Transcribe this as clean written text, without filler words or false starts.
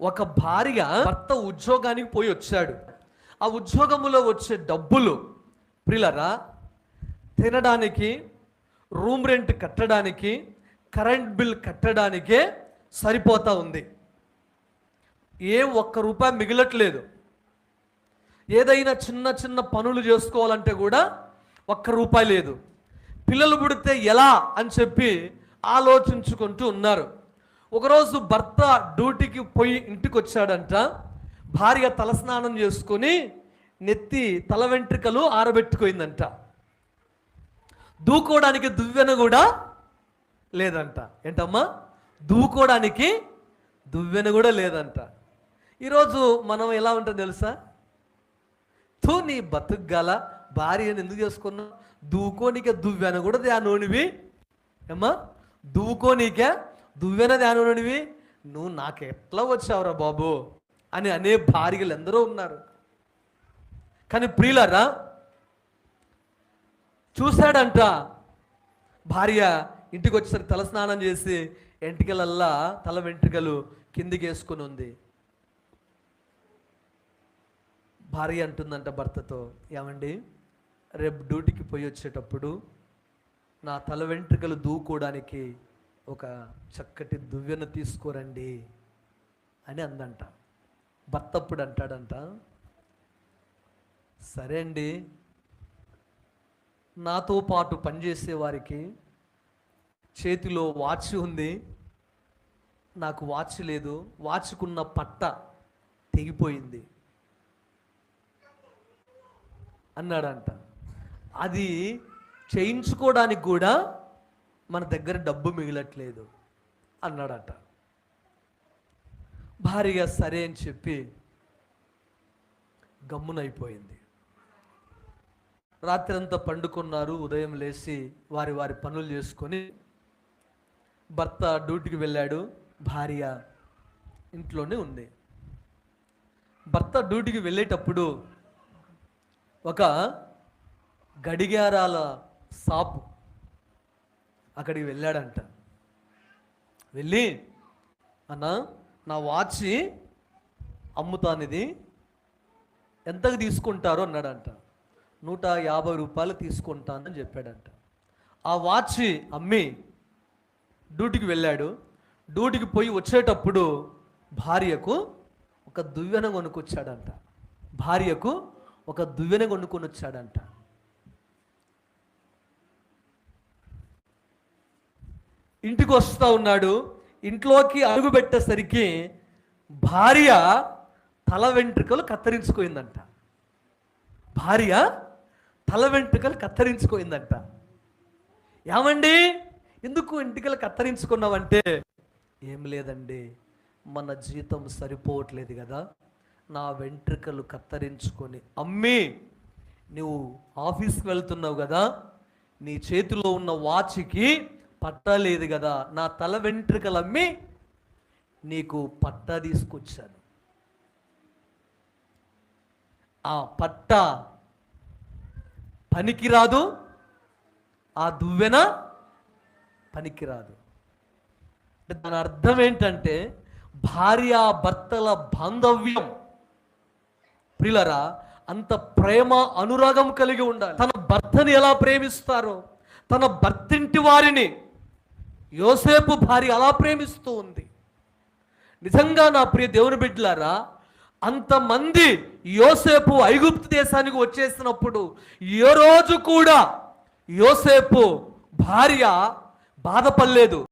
ఒక భార్య భర్త ఉద్యోగానికి పోయి వచ్చాడు. ఆ ఉద్యోగంలో వచ్చే డబ్బులు ప్రియులారా తినడానికి, రూమ్ రెంట్ కట్టడానికి, కరెంట్ బిల్ కట్టడానికే సరిపోతా ఉంది. ఏ ఒక్క రూపాయి మిగలట్లేదు. ఏదైనా చిన్న చిన్న పనులు చేసుకోవాలంటే కూడా ఒక్క రూపాయి లేదు. పిల్లలు పుడితే ఎలా అని చెప్పి ఆలోచించుకుంటూ ఉన్నారు. ఒకరోజు భర్త డ్యూటీకి పోయి ఇంటికి వచ్చాడంట. భార్య తలస్నానం చేసుకొని నెత్తి తల వెంట్రుకలు ఆరబెట్టుకుందంట. దూకోవడానికి దువ్వెన కూడా లేదంట. ఏంటమ్మా? దూకోవడానికి దువ్వెన కూడా లేదంట. ఈరోజు మనం ఎలా ఉంటుంది తెలుసా? నీ బతుకుగల భార్యను ఎందుకు చేసుకున్నావు? దూకోనికే దువ్వెన కూడా ధ్యానోనివి ఏమ్మా? దూకోనికే దువ్వెన ధ్యానోనివి, నువ్వు నాకు ఎట్లా వచ్చావురా బాబు అని అనే భార్యలు ఎందరో ఉన్నారు. కానీ ప్రియులారా చూశాడంట, భార్య ఇంటికి వచ్చేసరికి తల స్నానం చేసి ఎంటికలల్లా తల వెంట్రుకలు కిందికి వేసుకుని ఉంది. భార్య అంటుందంట భర్తతో, ఏమండి రేపు డ్యూటీకి పోయి వచ్చేటప్పుడు నా తల వెంట్రుకలు దూకోవడానికి ఒక చక్కటి దువ్వెన తీసుకోరండి అని అందంట. భర్త అప్పుడు అంటాడంట, సరే అండి, నాతో పాటు పనిచేసే వారికి చేతిలో వాచ్ ఉంది, నాకు వాచ్ లేదు, వాచ్కున్న పట్ట తెగిపోయింది అన్నాడంట. అది చేయించుకోవడానికి కూడా మన దగ్గర డబ్బు మిగలట్లేదు అన్నాడట. భార్య సరే అని చెప్పి గమ్మునైపోయింది. రాత్రి అంతా పండుకున్నారు. ఉదయం లేచి వారి వారి పనులు చేసుకొని భర్త డ్యూటీకి వెళ్ళాడు, భార్య ఇంట్లోనే ఉంది. భర్త డ్యూటీకి వెళ్ళేటప్పుడు ఒక గడియారాల షాపు అక్కడికి వెళ్ళాడంట. వెళ్ళి, అన్నా నా వాచ్ అమ్ముతానిది, ఎంతకు తీసుకుంటారో అన్నాడంట. 150 రూపాయలు తీసుకుంటానని చెప్పాడంట. ఆ వాచ్ అమ్మి డ్యూటీకి వెళ్ళాడు. డ్యూటీకి పోయి వచ్చేటప్పుడు భార్యకు ఒక దువ్వెన కొనుక్కొచ్చాడంట. భార్యకు ఒక దువ్వెన కొనుక్కొని వచ్చాడంట. ఇంటికి వస్తూ ఉన్నాడు. ఇంట్లోకి అడుగు పెట్టేసరికి భార్య తల వెంట్రుకలు కత్తిరించుకోయిందంట. భార్య తల వెంట్రుకలు కత్తిరించుకోయిందంట. ఏమండి ఎందుకు వెంట్రుకలు కత్తిరించుకున్నావంటే, ఏం లేదండి, మన జీతం సరిపోవట్లేదు కదా, నా వెంట్రుకలు కత్తిరించుకొని అమ్మి నువ్వు ఆఫీస్కి వెళ్తున్నావు కదా, నీ చేతిలో ఉన్న వాచ్కి పట్టా లేదు కదా, నా తల వెంట్రుకలు అమ్మి నీకు పట్టా తీసుకొచ్చాను. ఆ పట్టా పనికిరాదు, ఆ దువ్వెన పనికిరాదు. అంటే దాని అర్థం ఏంటంటే భార్యాభర్తల బాంధవ్యం ప్రియులారా అంత ప్రేమ అనురాగం కలిగి ఉండాలి. తన భర్తని ఎలా ప్రేమిస్తారో, తన భర్తింటి వారిని యోసేపు భార్య అలా ప్రేమిస్తూ ఉంది. నిజంగా నా ప్రియ దేవుని బిడ్డలారా, అంతమంది యోసేపు ఐగుప్తు దేశానికి వచ్చేసినప్పుడు ఏ రోజు కూడా యోసేపు భార్య బాధపడలేదు.